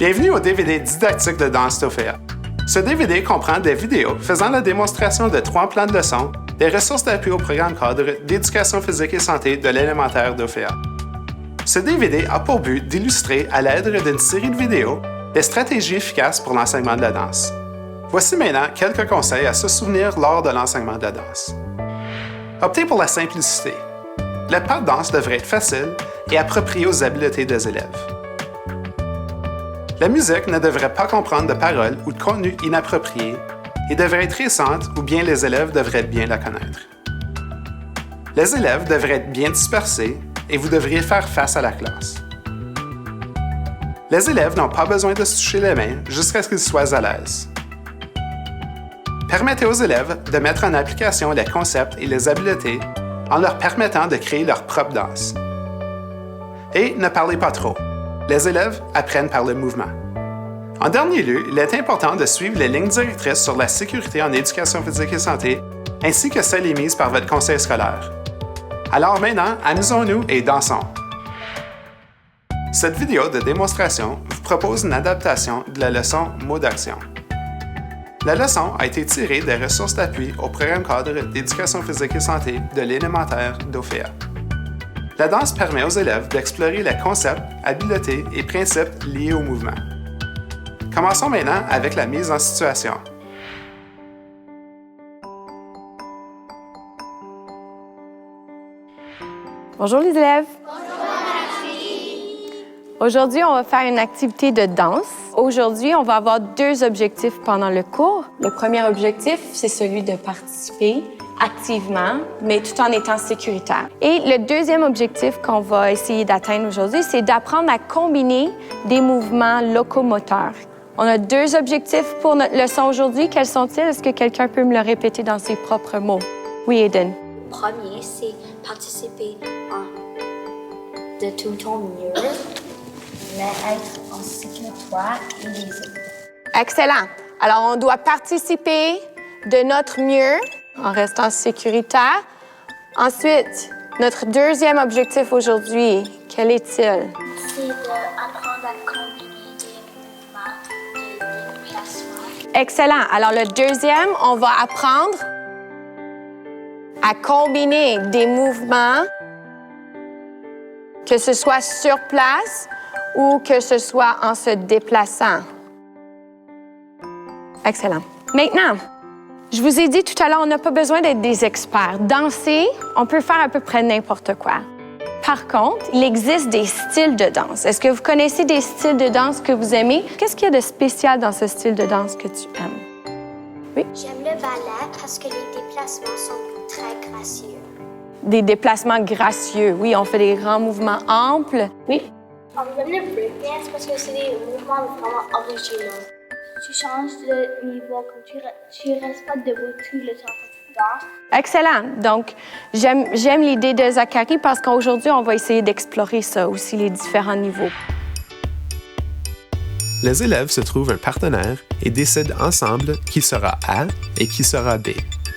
Bienvenue au DVD didactique de Danse d'Ophéa. Ce DVD comprend des vidéos faisant la démonstration de 3 plans de leçons, des ressources d'appui au programme cadre d'éducation physique et santé de l'élémentaire d'Ophéa. Ce DVD a pour but d'illustrer, à l'aide d'une série de vidéos, des stratégies efficaces pour l'enseignement de la danse. Voici maintenant quelques conseils à se souvenir lors de l'enseignement de la danse. Optez pour la simplicité. Le pas de danse devrait être facile et approprié aux habiletés des élèves. La musique ne devrait pas comprendre de paroles ou de contenu inapproprié et devrait être récente ou bien les élèves devraient bien la connaître. Les élèves devraient être bien dispersés et vous devriez faire face à la classe. Les élèves n'ont pas besoin de se toucher les mains jusqu'à ce qu'ils soient à l'aise. Permettez aux élèves de mettre en application les concepts et les habiletés en leur permettant de créer leur propre danse. Et ne parlez pas trop. Les élèves apprennent par le mouvement. En dernier lieu, il est important de suivre les lignes directrices sur la sécurité en éducation physique et santé, ainsi que celles émises par votre conseil scolaire. Alors maintenant, amusons-nous et dansons! Cette vidéo de démonstration vous propose une adaptation de la leçon Mots d'action. La leçon a été tirée des ressources d'appui au programme cadre d'éducation physique et santé de l'élémentaire d'Ophéa. La danse permet aux élèves d'explorer les concepts, habiletés et principes liés au mouvement. Commençons maintenant avec la mise en situation. Bonjour les élèves. Aujourd'hui, on va faire une activité de danse. Aujourd'hui, on va avoir 2 objectifs pendant le cours. Le premier objectif, c'est celui de participer activement, mais tout en étant sécuritaire. Et le deuxième objectif qu'on va essayer d'atteindre aujourd'hui, c'est d'apprendre à combiner des mouvements locomoteurs. On a 2 objectifs pour notre leçon aujourd'hui. Quels sont-ils? Est-ce que quelqu'un peut me le répéter dans ses propres mots? Oui, Eden. Le premier, c'est participer de tout ton mieux, mais être en sécurité et les autres. Excellent. Alors, on doit participer de notre mieux en restant sécuritaire. Ensuite, notre deuxième objectif aujourd'hui, quel est-il? C'est d'apprendre à combiner des mouvements de déplacement. Excellent. Alors, le deuxième, on va apprendre à combiner des mouvements, que ce soit sur place ou que ce soit en se déplaçant. Excellent. Maintenant, je vous ai dit tout à l'heure, on n'a pas besoin d'être des experts. Danser, on peut faire à peu près n'importe quoi. Par contre, il existe des styles de danse. Est-ce que vous connaissez des styles de danse que vous aimez? Qu'est-ce qu'il y a de spécial dans ce style de danse que tu aimes? Oui? J'aime le ballet parce que les déplacements sont très gracieux. Des déplacements gracieux. Oui, on fait des grands mouvements amples. Oui? J'aime le breakdance parce que c'est des mouvements vraiment originaux. Tu changes de niveau, tu restes pas debout tout le temps que tu danses. Excellent. Donc, j'aime l'idée de Zachary parce qu'aujourd'hui, on va essayer d'explorer ça aussi, les différents niveaux. Les élèves se trouvent un partenaire et décident ensemble qui sera A et qui sera B.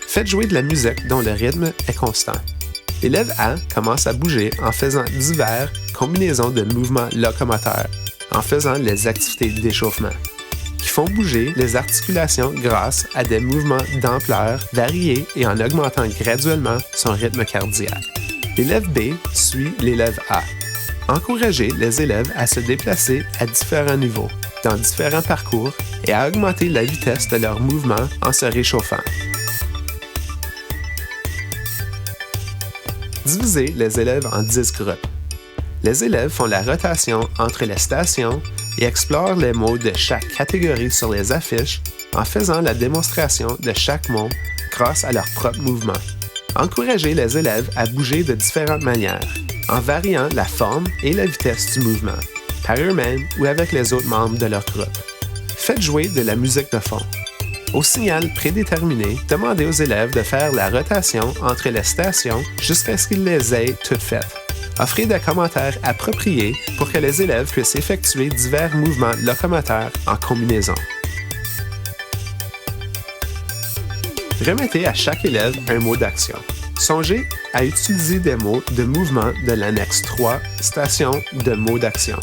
Faites jouer de la musique dont le rythme est constant. L'élève A commence à bouger en faisant diverses combinaisons de mouvements locomoteurs, en faisant les activités d'échauffement, qui font bouger les articulations grâce à des mouvements d'ampleur variés et en augmentant graduellement son rythme cardiaque. L'élève B suit l'élève A. Encouragez les élèves à se déplacer à différents niveaux, dans différents parcours et à augmenter la vitesse de leurs mouvements en se réchauffant. Divisez les élèves en 10 groupes. Les élèves font la rotation entre les stations et explorent les mots de chaque catégorie sur les affiches en faisant la démonstration de chaque mot grâce à leur propre mouvement. Encouragez les élèves à bouger de différentes manières, en variant la forme et la vitesse du mouvement, par eux-mêmes ou avec les autres membres de leur groupe. Faites jouer de la musique de fond. Au signal prédéterminé, demandez aux élèves de faire la rotation entre les stations jusqu'à ce qu'ils les aient toutes faites. Offrez des commentaires appropriés pour que les élèves puissent effectuer divers mouvements locomoteurs en combinaison. Remettez à chaque élève un mot d'action. Songez à utiliser des mots de mouvement de l'annexe 3, station de mots d'action.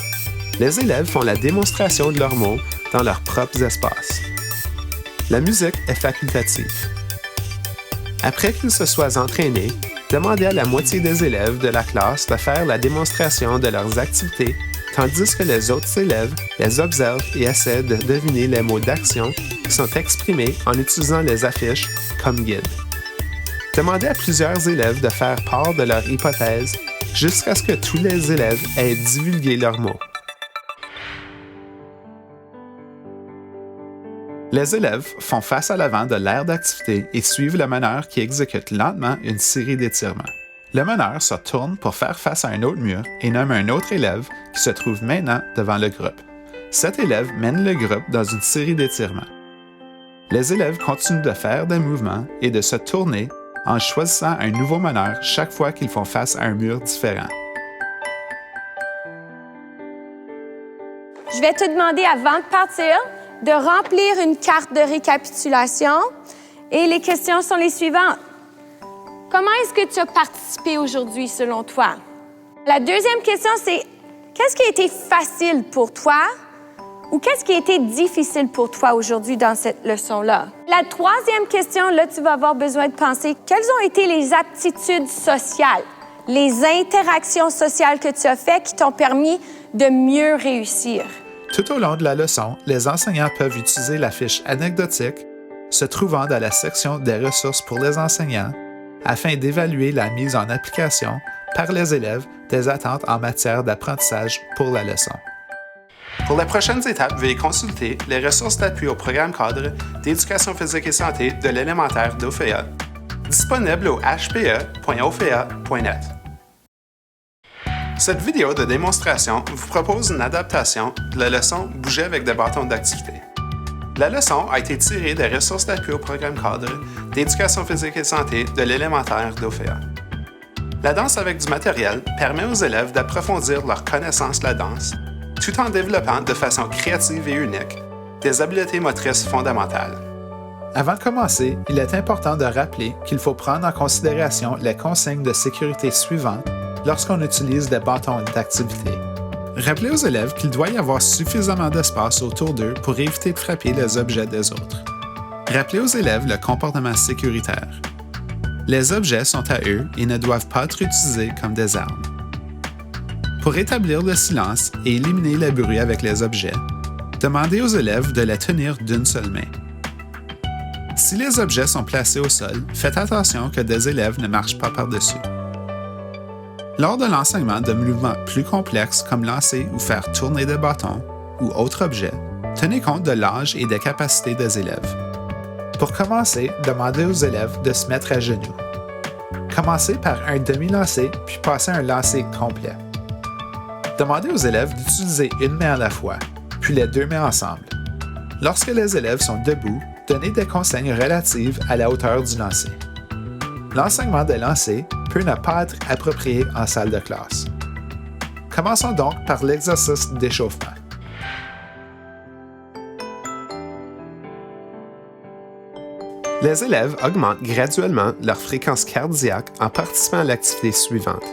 Les élèves font la démonstration de leurs mots dans leurs propres espaces. La musique est facultative. Après qu'ils se soient entraînés, demandez à la moitié des élèves de la classe de faire la démonstration de leurs activités, tandis que les autres élèves les observent et essaient de deviner les mots d'action qui sont exprimés en utilisant les affiches comme guide. Demandez à plusieurs élèves de faire part de leur hypothèse jusqu'à ce que tous les élèves aient divulgué leurs mots. Les élèves font face à l'avant de l'aire d'activité et suivent le meneur qui exécute lentement une série d'étirements. Le meneur se tourne pour faire face à un autre mur et nomme un autre élève qui se trouve maintenant devant le groupe. Cet élève mène le groupe dans une série d'étirements. Les élèves continuent de faire des mouvements et de se tourner en choisissant un nouveau meneur chaque fois qu'ils font face à un mur différent. Je vais te demander avant de partir de remplir une carte de récapitulation et les questions sont les suivantes. Comment est-ce que tu as participé aujourd'hui selon toi? La deuxième question, c'est qu'est-ce qui a été facile pour toi ou qu'est-ce qui a été difficile pour toi aujourd'hui dans cette leçon-là? La troisième question, là, tu vas avoir besoin de penser quelles ont été les aptitudes sociales, les interactions sociales que tu as faites qui t'ont permis de mieux réussir. Tout au long de la leçon, les enseignants peuvent utiliser la fiche anecdotique se trouvant dans la section des ressources pour les enseignants afin d'évaluer la mise en application par les élèves des attentes en matière d'apprentissage pour la leçon. Pour les prochaines étapes, veuillez consulter les ressources d'appui au programme cadre d'éducation physique et santé de l'élémentaire d'OFEA, disponible au hpe.ofea.net. Cette vidéo de démonstration vous propose une adaptation de la leçon « Bouger avec des bâtons d'activité ». La leçon a été tirée des ressources d'appui au programme cadre d'éducation physique et santé de l'élémentaire d'OFEA. La danse avec du matériel permet aux élèves d'approfondir leur connaissance de la danse, tout en développant de façon créative et unique des habiletés motrices fondamentales. Avant de commencer, il est important de rappeler qu'il faut prendre en considération les consignes de sécurité suivantes lorsqu'on utilise des bâtons d'activité. Rappelez aux élèves qu'il doit y avoir suffisamment d'espace autour d'eux pour éviter de frapper les objets des autres. Rappelez aux élèves le comportement sécuritaire. Les objets sont à eux et ne doivent pas être utilisés comme des armes. Pour établir le silence et éliminer le bruit avec les objets, demandez aux élèves de les tenir d'une seule main. Si les objets sont placés au sol, faites attention que des élèves ne marchent pas par-dessus. Lors de l'enseignement de mouvements plus complexes comme lancer ou faire tourner des bâtons ou autres objets, tenez compte de l'âge et des capacités des élèves. Pour commencer, demandez aux élèves de se mettre à genoux. Commencez par un demi-lancer puis passez un lancer complet. Demandez aux élèves d'utiliser une main à la fois, puis les deux mains ensemble. Lorsque les élèves sont debout, donnez des consignes relatives à la hauteur du lancer. L'enseignement des lancers peut ne pas être approprié en salle de classe. Commençons donc par l'exercice d'échauffement. Les élèves augmentent graduellement leur fréquence cardiaque en participant à l'activité suivante.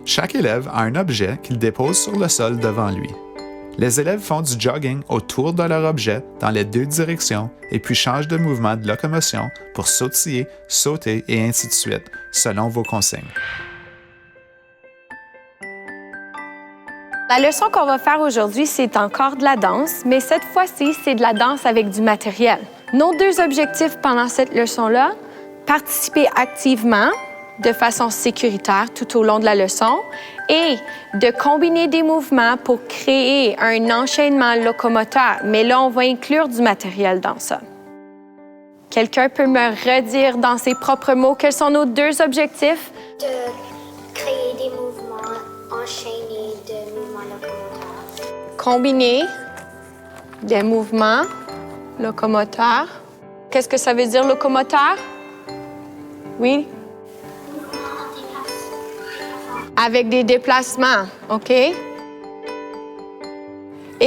Chaque élève a un objet qu'il dépose sur le sol devant lui. Les élèves font du jogging autour de leur objet dans les deux directions et puis changent de mouvement de locomotion pour sautiller, sauter et ainsi de suite, selon vos consignes. La leçon qu'on va faire aujourd'hui, c'est encore de la danse, mais cette fois-ci, c'est de la danse avec du matériel. Nos deux objectifs pendant cette leçon-là, participer activement de façon sécuritaire tout au long de la leçon et de combiner des mouvements pour créer un enchaînement locomoteur. Mais là, on va inclure du matériel dans ça. Quelqu'un peut me redire dans ses propres mots quels sont nos deux objectifs? De créer des mouvements enchaînés de mouvements locomoteurs. Combiner des mouvements locomoteurs. Qu'est-ce que ça veut dire, locomoteur? Oui? Avec des déplacements, OK? Et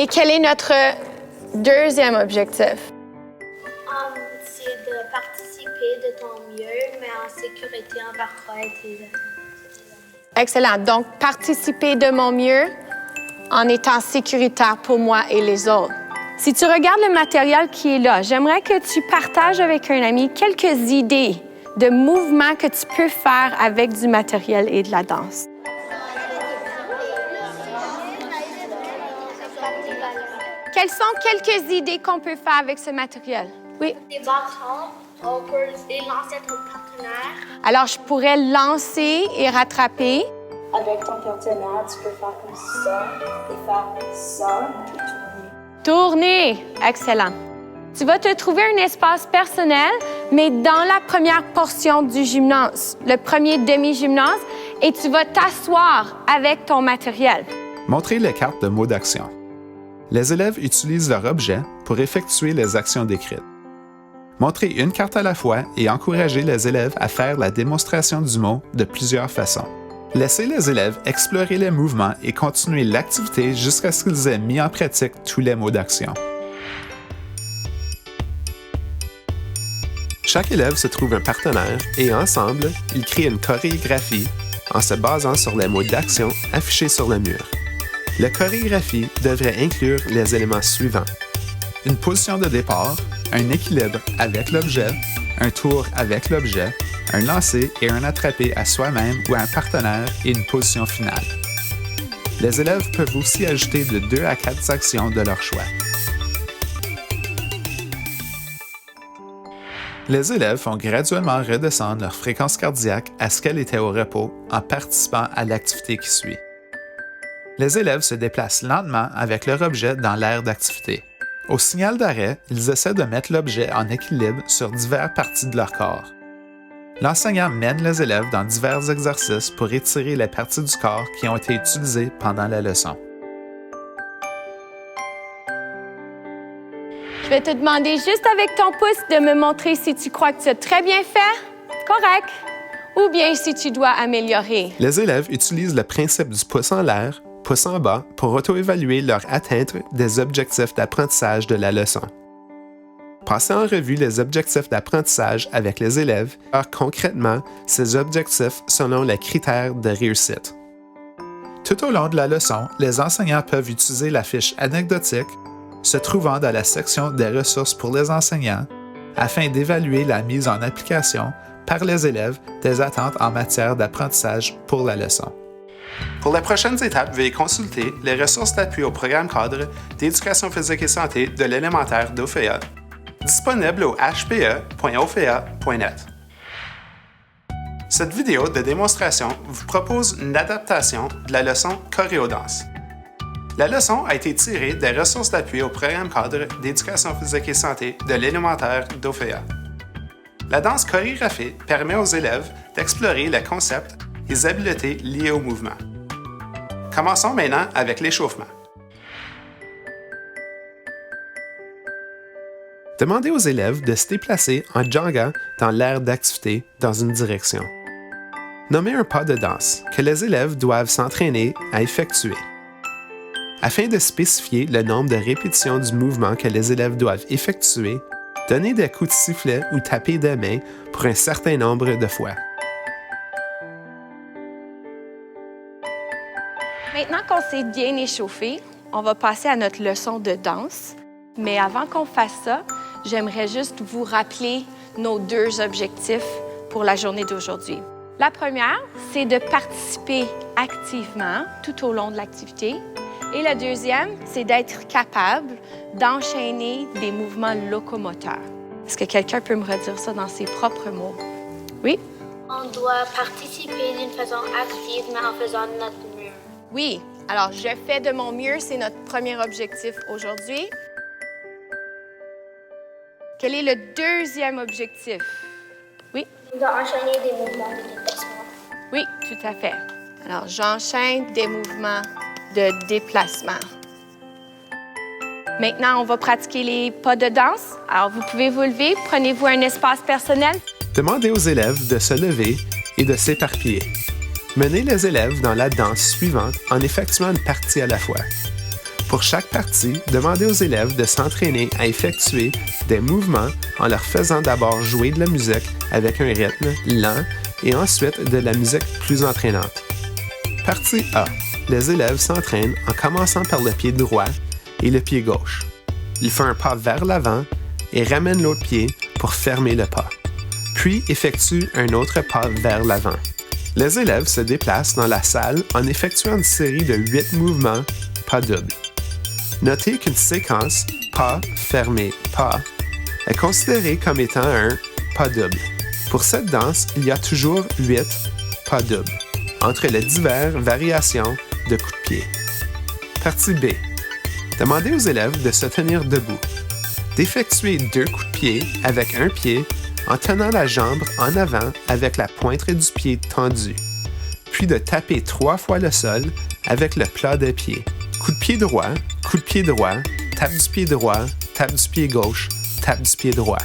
quel est notre deuxième objectif? C'est de participer de ton mieux, mais en sécurité envers toi et tes amis. Excellent. Donc, participer de mon mieux en étant sécuritaire pour moi et les autres. Si tu regardes le matériel qui est là, j'aimerais que tu partages avec un ami quelques idées de mouvements que tu peux faire avec du matériel et de la danse. Quelles sont quelques idées qu'on peut faire avec ce matériel? Oui. Des bâtons, on peut les lancer à ton partenaire. Alors, je pourrais lancer et rattraper. Avec ton partenaire, tu peux faire comme ça et faire ça et tourner. Tourner. Excellent. Tu vas te trouver un espace personnel, mais dans la première portion du gymnase, le premier demi-gymnase, et tu vas t'asseoir avec ton matériel. Montrez les cartes de mots d'action. Les élèves utilisent leur objet pour effectuer les actions décrites. Montrez une carte à la fois et encouragez les élèves à faire la démonstration du mot de plusieurs façons. Laissez les élèves explorer les mouvements et continuer l'activité jusqu'à ce qu'ils aient mis en pratique tous les mots d'action. Chaque élève se trouve un partenaire et ensemble, ils créent une chorégraphie en se basant sur les mots d'action affichés sur le mur. La chorégraphie devrait inclure les éléments suivants: une position de départ, un équilibre avec l'objet, un tour avec l'objet, un lancer et un attrapé à soi-même ou à un partenaire et une position finale. Les élèves peuvent aussi ajouter de 2 à 4 actions de leur choix. Les élèves vont graduellement redescendre leur fréquence cardiaque à ce qu'elle était au repos en participant à l'activité qui suit. Les élèves se déplacent lentement avec leur objet dans l'aire d'activité. Au signal d'arrêt, ils essaient de mettre l'objet en équilibre sur diverses parties de leur corps. L'enseignant mène les élèves dans divers exercices pour étirer les parties du corps qui ont été utilisées pendant la leçon. Je vais te demander juste avec ton pouce de me montrer si tu crois que tu as très bien fait, correct, ou bien si tu dois améliorer. Les élèves utilisent le principe du pouce en l'air, pouce en bas pour auto-évaluer leur atteinte des objectifs d'apprentissage de la leçon. Passez en revue les objectifs d'apprentissage avec les élèves, alors concrètement ces objectifs selon les critères de réussite. Tout au long de la leçon, les enseignants peuvent utiliser la fiche anecdotique se trouvant dans la section des ressources pour les enseignants afin d'évaluer la mise en application par les élèves des attentes en matière d'apprentissage pour la leçon. Pour les prochaines étapes, veuillez consulter les ressources d'appui au programme cadre d'éducation physique et santé de l'élémentaire d'OFEA, disponible au hpe.ofea.net. Cette vidéo de démonstration vous propose une adaptation de la leçon Choréodanse. La leçon a été tirée des ressources d'appui au programme cadre d'éducation physique et santé de l'élémentaire d'OFEA. La danse chorégraphiée permet aux élèves d'explorer les concepts et les habiletés liées au mouvement. Commençons maintenant avec l'échauffement. Demandez aux élèves de se déplacer en joguant dans l'aire d'activité dans une direction. Nommez un pas de danse que les élèves doivent s'entraîner à effectuer. Afin de spécifier le nombre de répétitions du mouvement que les élèves doivent effectuer, donnez des coups de sifflet ou taper des mains pour un certain nombre de fois. Maintenant qu'on s'est bien échauffé, on va passer à notre leçon de danse. Mais avant qu'on fasse ça, j'aimerais juste vous rappeler nos 2 objectifs pour la journée d'aujourd'hui. La première, c'est de participer activement tout au long de l'activité. Et la deuxième, c'est d'être capable d'enchaîner des mouvements locomoteurs. Est-ce que quelqu'un peut me redire ça dans ses propres mots? Oui? On doit participer d'une façon active, mais en faisant notre mieux. Oui. Alors, je fais de mon mieux, c'est notre premier objectif aujourd'hui. Quel est le deuxième objectif? Oui? On doit enchaîner des mouvements de déplacement. Oui, tout à fait. Alors, j'enchaîne des mouvements de déplacement. Maintenant, on va pratiquer les pas de danse. Alors, vous pouvez vous lever. Prenez-vous un espace personnel. Demandez aux élèves de se lever et de s'éparpiller. Menez les élèves dans la danse suivante en effectuant une partie à la fois. Pour chaque partie, demandez aux élèves de s'entraîner à effectuer des mouvements en leur faisant d'abord jouer de la musique avec un rythme lent et ensuite de la musique plus entraînante. Partie A. les élèves s'entraînent en commençant par le pied droit et le pied gauche. Ils font un pas vers l'avant et ramènent l'autre pied pour fermer le pas, puis effectuent un autre pas vers l'avant. Les élèves se déplacent dans la salle en effectuant une série de 8 mouvements pas doubles. Notez qu'une séquence pas, fermé, pas est considérée comme étant un pas double. Pour cette danse, il y a toujours 8 pas doubles, entre les diverses variations de coups de pied. Partie B. Demandez aux élèves de se tenir debout, d'effectuer 2 coups de pied avec un pied en tenant la jambe en avant avec la pointe du pied tendue, puis de taper 3 fois le sol avec le plat des pieds. Coup de pied droit, tape du pied droit, tape du pied gauche, tape du pied droit.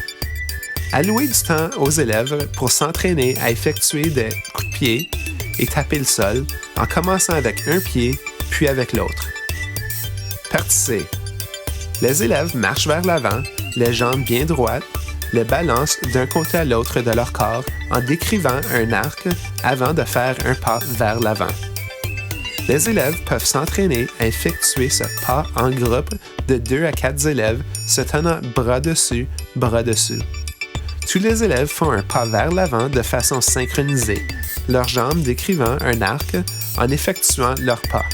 Allouez du temps aux élèves pour s'entraîner à effectuer des coups de pied et taper le sol en commençant avec un pied puis avec l'autre. Partie C. Les élèves marchent vers l'avant, les jambes bien droites, les balancent d'un côté à l'autre de leur corps en décrivant un arc avant de faire un pas vers l'avant. Les élèves peuvent s'entraîner à effectuer ce pas en groupe de 2 à 4 élèves se tenant bras dessus, bras dessous. Tous les élèves font un pas vers l'avant de façon synchronisée, leurs jambes décrivant un arc en effectuant leur pas.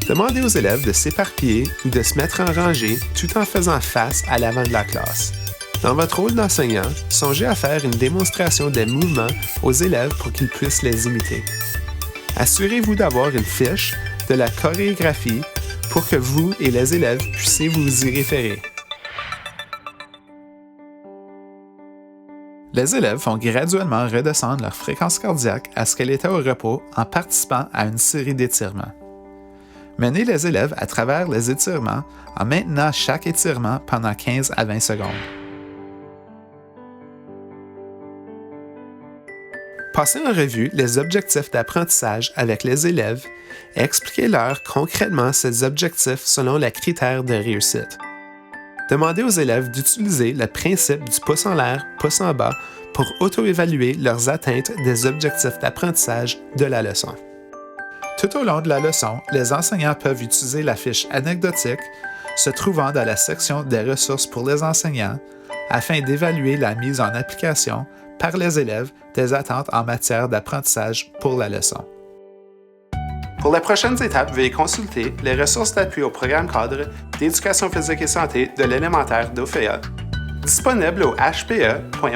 Demandez aux élèves de s'éparpiller ou de se mettre en rangée tout en faisant face à l'avant de la classe. Dans votre rôle d'enseignant, songez à faire une démonstration des mouvements aux élèves pour qu'ils puissent les imiter. Assurez-vous d'avoir une fiche de la chorégraphie pour que vous et les élèves puissiez vous y référer. Les élèves font graduellement redescendre leur fréquence cardiaque à ce qu'elle était au repos en participant à une série d'étirements. Menez les élèves à travers les étirements en maintenant chaque étirement pendant 15 à 20 secondes. Passez en revue les objectifs d'apprentissage avec les élèves et expliquez-leur concrètement ces objectifs selon les critères de réussite. Demandez aux élèves d'utiliser le principe du pouce en l'air, pouce en bas pour auto-évaluer leurs atteintes des objectifs d'apprentissage de la leçon. Tout au long de la leçon, les enseignants peuvent utiliser la fiche anecdotique se trouvant dans la section des ressources pour les enseignants afin d'évaluer la mise en application par les élèves des attentes en matière d'apprentissage pour la leçon. Pour les prochaines étapes, veuillez consulter les ressources d'appui au programme cadre d'éducation physique et santé de l'élémentaire d'OFEA, disponibles au hpe.ofea.net.